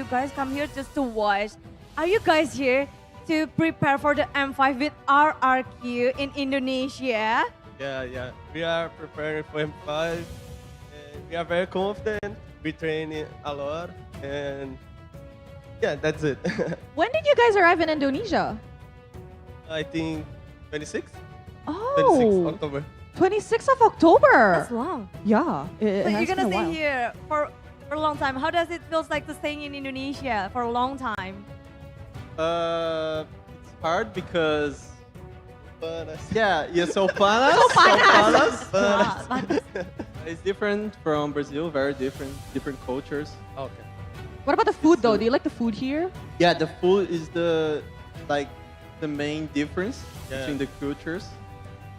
you guys come here just to watch. Are you guys here to prepare for the M5 with RRQ in Indonesia? Yeah. We are preparing for M5. And we are very confident. We train it a lot. And yeah, that's it. When did you guys arrive in Indonesia? I think 26? Oh, 26 October. 26th of October. That's long. Yeah. It So has you're gonna been a stay while. here for a long time. How does it feel like to staying in Indonesia for a long time? It's hard because Panas. yeah, so panas. Panas. It's different from Brazil, very different cultures. Okay. What about the food though? Do you like the food here? Yeah, the food is the main difference Yeah. between the cultures.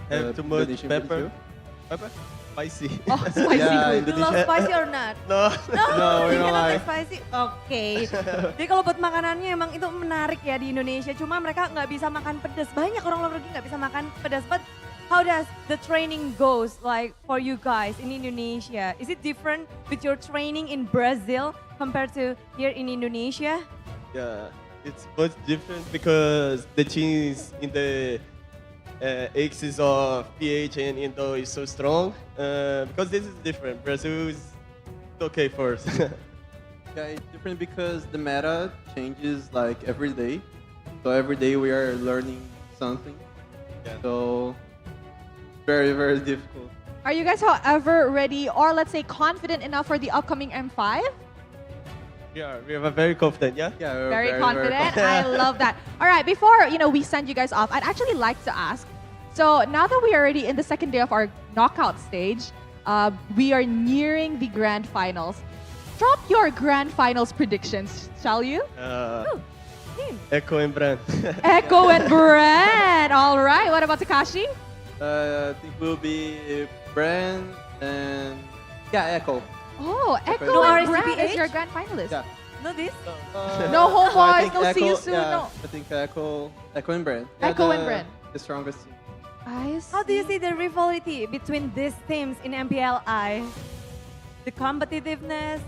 Have too much Indonesian pepper. Brazil. Pepper? Spicy. Oh, spicy Yeah, food. You love spicy or not? No. No, we you don't cannot like. spicy. Oke. Jadi kalau buat makanannya emang itu menarik ya di Indonesia. Cuma mereka nggak bisa makan pedas. Banyak orang luar negeri nggak bisa makan pedas. But how does the training goes like for you guys in Indonesia? Is it different with your training in Brazil compared to here in Indonesia? Yeah, it's much different because the cheese in the axis of pH and Indo is so strong. Because this is different. Brazil is okay first. Yeah, it's different because the meta changes like every day. So every day we are learning something. Yeah. So very difficult. Are you guys, however, ready or let's say confident enough for the upcoming M5? Yeah, we are very confident, yeah? Yeah, we're Very confident. confident. I love that. All right, before we send you guys off, I'd actually like to ask. So now that we are already in the second day of our knockout stage, we are nearing the grand finals. Drop your grand finals predictions, shall you? Echo and Brand. Echo and Brand. All right. What about Takashi? I think we'll be Brand and Echo. Oh, Echo No and Brand RSPH? is your grand finalist. Yeah. No this? No So I homeboys, think no see you soon, Yeah, no. I think Echo and Brand. Echo and Brand. The strongest team. I How do you see the rivalry between these teams in MPLI? The competitiveness?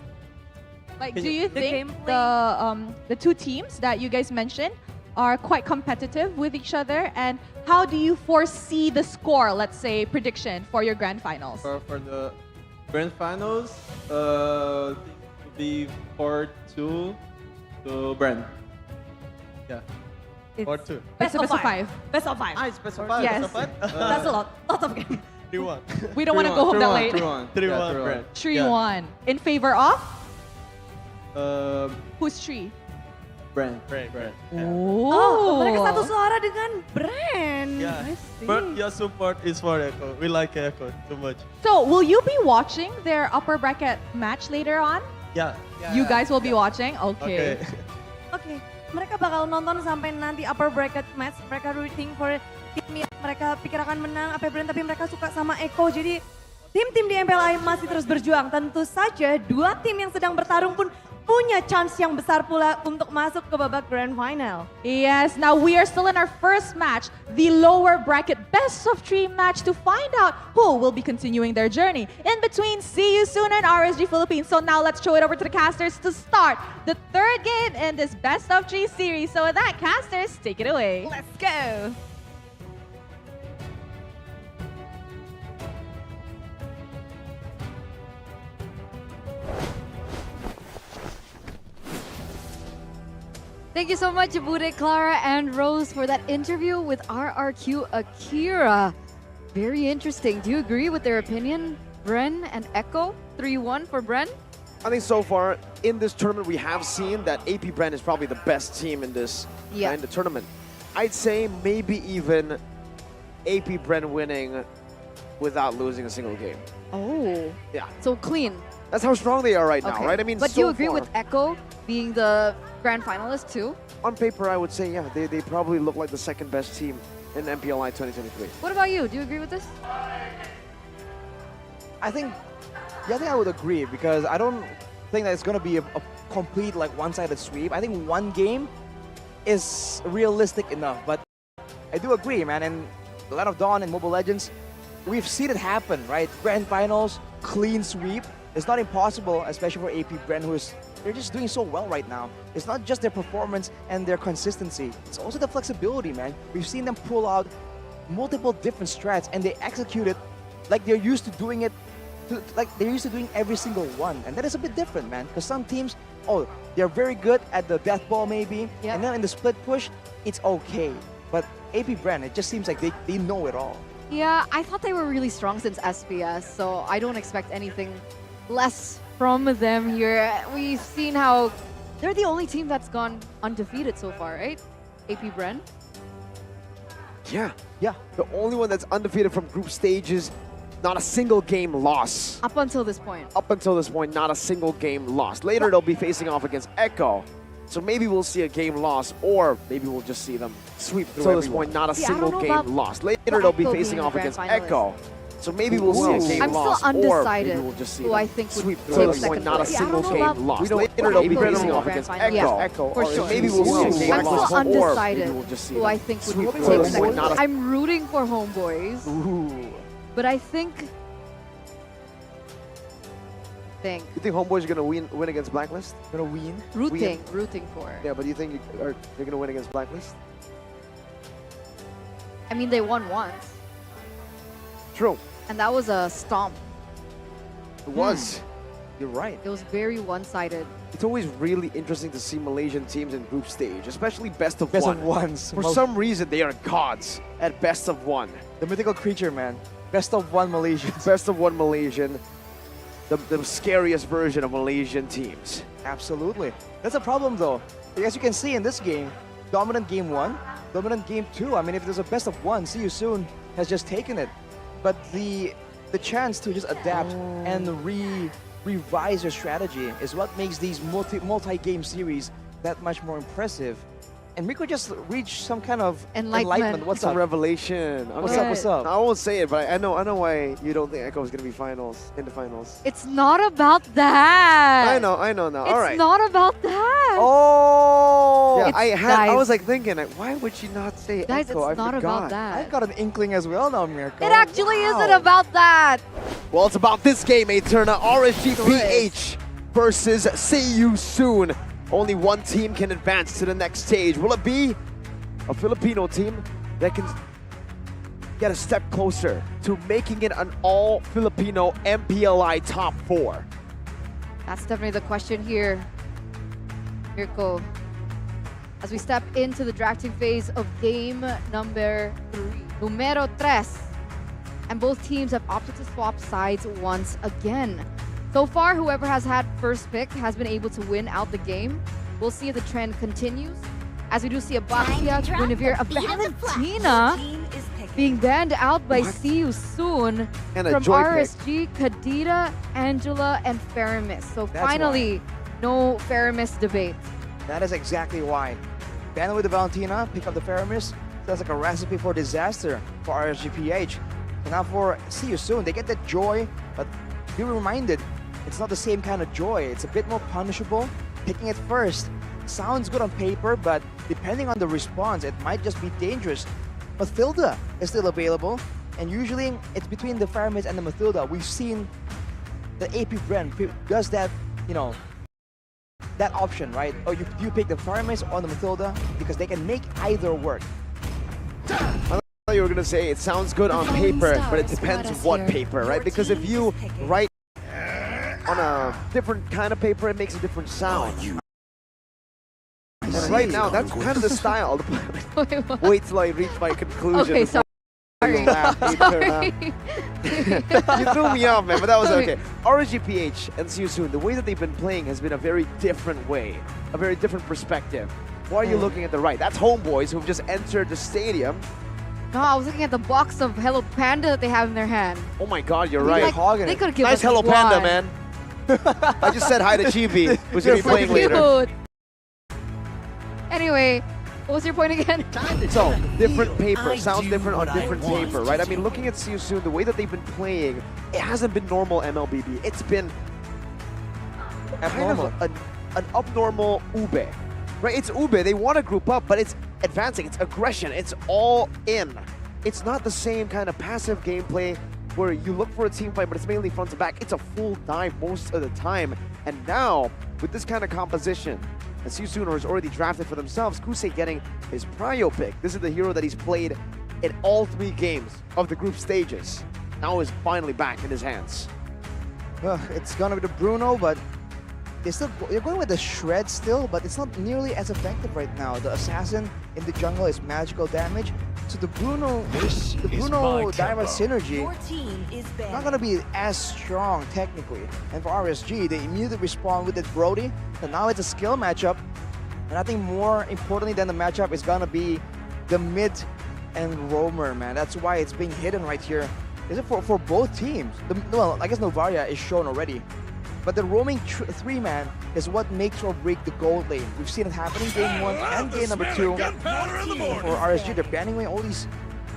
Like, Can do you- you The think gameplay? the two teams that you guys mentioned are quite competitive with each other? And how do you foresee the score, let's say, prediction for your grand finals? For the grand finals, I think it will be 4-2 to Brand. Yeah. It's Or two. Best It's a of best of five. five. Best of five. It's best of five. Yes. Best of five? That's a lot. Lot of games. 3-1. We don't want to go home that late. 3-1. 3-1 Brand. 3-1. In favor of? Yeah. Who's 3? Brand. Brand. Oh, mereka satu suara dengan Brand. Yeah. I see. But your support is for Echo. We like Echo too much. So, will you be watching their upper bracket match later on? Yeah. You guys will be watching? Okay. Oke, mereka bakal nonton sampai nanti upper bracket match. Mereka rooting for tim yang mereka pikir akan menang, apa Brand, tapi mereka suka sama Eko. Jadi tim-tim di MPLI masih terus berjuang. Tentu saja dua tim yang sedang bertarung pun punya chance yang besar pula untuk masuk ke babak grand final. Yes, now we are still in our first match, the lower bracket best of 3 match to find out who will be continuing their journey. In between, see you soon and RSG Philippines. So now let's throw it over to the casters to start the third game in this best of 3 series. So with that, casters, take it away. Let's go! Thank you so much, Bude, Clara, and Rose, for that interview with RRQ Akira. Very interesting. Do you agree with their opinion? Bren and Echo, 3-1 for Bren? I think so far in this tournament we have seen that AP Brand is probably the best team in this in the tournament. I'd say maybe even AP Brand winning without losing a single game. Oh. Yeah. So clean. That's how strong they are right now, Okay. right? I mean, but so do you agree far, with Echo being the grand finalist too? on paper, I would say, yeah, they probably look like the second best team in MPLI 2023. What about you? Do you agree with this? I think I would agree because I don't think that it's going to be a complete like one-sided sweep. I think one game is realistic enough, but I do agree, man. And the Land of Dawn and Mobile Legends, we've seen it happen, right? Grand finals, clean sweep. It's not impossible, especially for AP Brand, who is they're just doing so well right now. It's not just their performance and their consistency. It's also the flexibility, man. We've seen them pull out multiple different strats and they execute it like they're used to doing it, like they're used to doing every single one. And that is a bit different, man. Because some teams, oh, they're very good at the death ball maybe, Yep. and then in the split push, it's okay. But AP Brand, it just seems like they know it all. Yeah, I thought they were really strong since SPS, so I don't expect anything less from them here. We've seen how they're the only team that's gone undefeated so far, right? AP Bren. Yeah. Yeah. The only one that's undefeated from group stages, not a single game loss. Up until this point. Up until this point, not a single game lost. Later, they'll be facing off against Echo. So maybe we'll see a game loss, or maybe we'll just see them sweep through. Until this point, not a See, I don't single know game about lost. Later, they'll be Echo facing being off the against grand finalist. Echo. So maybe we'll see a game I'm still loss, or undecided maybe we'll just see who them I think would sweep through. take Until this point, second not a place. Yeah, I single don't know about game lost. We don't- Later, they'll be Echo facing being off the against grand Echo. finalist. Echo, For or sure. Maybe we'll see a game I'm loss, still or maybe undecided we'll just see who them I think would sweep take through. second Not place. a- I'm rooting for Homeboys, Ooh. but I think You think Homeboys are gonna win against Blacklist? Gonna win. rooting for. Yeah, but you think they're gonna win against Blacklist? I mean, they won once, True. and that was a stomp. It was. You're right. It was very one-sided. It's always really interesting to see Malaysian teams in group stage, especially best of Best one. of ones. For some reason, they are gods at best of one. The mythical creature, man. Best of one Malaysians. Best of one Malaysian, the scariest version of Malaysian teams. Absolutely. That's a problem though. As you can see in this game, dominant game 1, dominant game 2. I mean, if there's a best of 1, See You Soon has just taken it. But the chance to just adapt and revise your strategy is what makes these multi-game series that much more impressive. And Rico just reached some kind of Enlightenment. What's It's a up? revelation. What's up? What's up? I won't say it, but I know why you don't think Echo is gonna be in the finals. It's not about that. I know now. It's All right. not about that. Oh! Yeah, It's- I guys. was like thinking, like, why would she not say Guys, Echo? it's I not forgot. about that. I've got an inkling as well now, Mirko. It actually Wow. isn't about that. Well, it's about this game, Eterna. RSGPH versus See You Soon. Only one team can advance to the next stage. Will it be a Filipino team that can get a step closer to making it an all-Filipino MPLI top 4? That's definitely the question here. Mirko. As we step into the drafting phase of game numero 3. And both teams have opted to swap sides once again. So far, whoever has had first pick has been able to win out the game. We'll see if the trend continues. As we do see a Baxia, Guinevere, a Valentina being banned out by See You Soon And a from Joy pick. RSG, Kadira, Angela, and Faramis. So That's finally, no Faramis debate. That is exactly why. Ban with the Valentina, pick up the Faramis. That's like a recipe for disaster for RSGPH. And now for See You Soon, they get that joy, but be reminded, it's not the same kind of joy. It's a bit more punishable. Picking it first sounds good on paper, but depending on the response, it might just be dangerous. Mathilda is still available, and usually it's between the Faramis and the Mathilda. We've seen the AP Bren does that, you know, that option, right? Or you pick the Faramis or the Mathilda because they can make either work. I thought you were gonna say it sounds good on paper, but it depends what paper, right? Because if you write on a different kind of paper, it makes a different sound. And right now, that's kind of the style. Wait till I reach my conclusion. Okay, before sorry. you laugh, Eterna. Sorry. You threw me off, man, but that was Okay. okay. RSGPH and See You Soon, the way that they've been playing has been a very different way, a very different perspective. Why are you looking at the right? That's Homeboys who've just entered the stadium. No, I was looking at the box of Hello Panda that they have in their hand. Oh my God, you're Like, right. hogging They it. could have given Nice us Hello one. Panda, man. I just said hi to Chibi, who's gonna be playing later. Cute. Anyway, what was your point again? So, different paper, sounds different on different paper, right? I mean, looking at See You Soon, the way that they've been playing, it hasn't been normal MLBB. It's been kind Abnormal. of an abnormal Ube, right? It's Ube, they want to group up, but it's advancing, it's aggression, it's all in. It's not the same kind of passive gameplay where you look for a team fight, but it's mainly front to back. It's a full dive most of the time. And now, with this kind of composition, as Yusuno has already drafted for themselves, Kusei getting his prio pick. This is the hero that he's played in all 3 games of the group stages. Now is finally back in his hands. Well, it's gonna be the Bruno, but you're going with the Shred still, but it's not nearly as effective right now. The Assassin in the jungle is magical damage, so the Bruno Diva synergy not gonna be as strong technically. And for RSG, they immediately respond with the Brody, so now it's a skill matchup. And I think more importantly than the matchup is gonna be the mid and roamer, man. That's why it's being hidden right here. Is it for both teams? Well, I guess Novaria is shown already. But the roaming 3-man is what makes or break the gold lane. We've seen it happening game 1 and game number 2. For RSG, they're banning away all these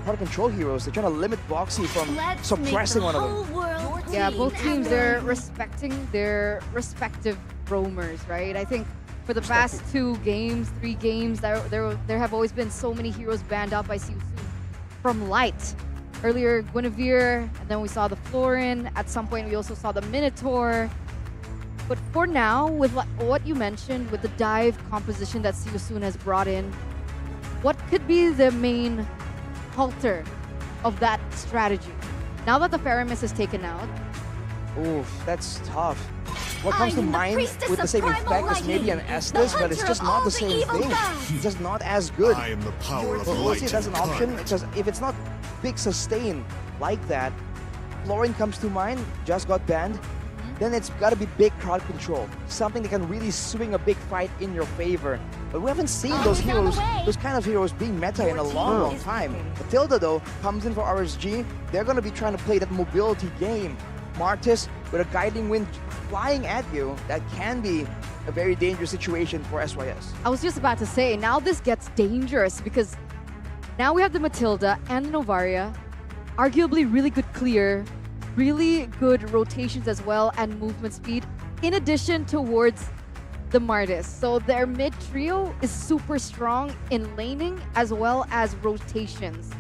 hard control heroes. They're trying to limit Boxy from suppressing one of them. Yeah, both teams, they're respecting their respective roamers, right? I think for the past 2 games, 3 games, there have always been so many heroes banned out by Siusu from Light. Earlier, Guinevere, and then we saw the Florin. At some point, we also saw the Minotaur. But for now, with what you mentioned, with the dive composition that Siusun has brought in, what could be the main halter of that strategy? Now that the Faramis is taken out. Oof, that's tough. What comes to mind with the same effect is maybe an Estes, but it's just not the same thing. It's just not as good. I am the power of We'll light see if that's an and option. dark. It's just, if it's not big sustain like that, Florin comes to mind, just got banned. Then it's got to be big crowd control, something that can really swing a big fight in your favor. But we haven't seen those heroes, those kind of heroes being meta in a long time. Matilda though comes in for RSG. They're going to be trying to play that mobility game. Martis with a guiding wind flying at you, that can be a very dangerous situation for SYS. I was just about to say, now this gets dangerous because now we have the Matilda and the Novaria, arguably really good clear, really good rotations as well, and movement speed, in addition towards the Martis. So their mid trio is super strong in laning as well as rotations.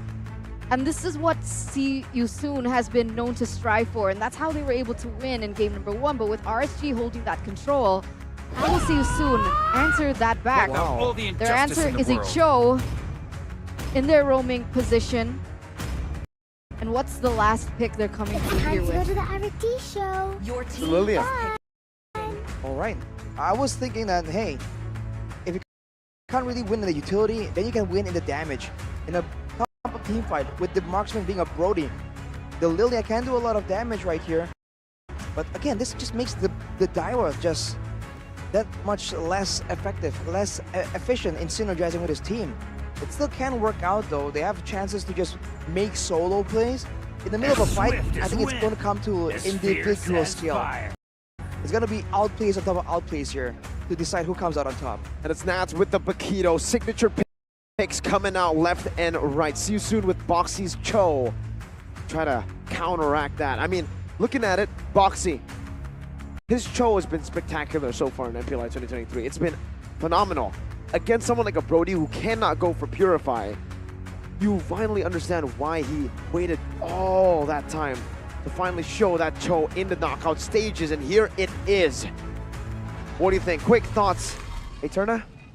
And this is what Yusun has been known to strive for, and that's how they were able to win in game number 1. But with RSG holding that control, how will Yusun answer that back? Wow. Their answer is a Cho in their roaming position. And what's the last pick they're coming through here Time to go with? to the R&D show. Your team Lilia. All right. I was thinking that, hey, if you can't really win in the utility, then you can win in the damage. In a top team fight, with the marksman being a Brody, the Lilia can do a lot of damage right here. But again, this just makes the Daiwa just that much less effective, less efficient in synergizing with his team. It still can work out though. They have chances to just make solo plays. In the middle of a fight, I think it's going to come to individual skill. It's going to be outplays on top of outplays here to decide who comes out on top. And it's Nats with the Bakito. Signature picks coming out left and right. See you soon with Boxy's Cho. Try to counteract that. I mean, looking at it, Boxy, his Cho has been spectacular so far in MPL 2023. It's been phenomenal. Against someone like a Brody who cannot go for Purify, you finally understand why he waited all that time to finally show that Cho in the knockout stages, and here it is. What do you think? Quick thoughts, Eterna?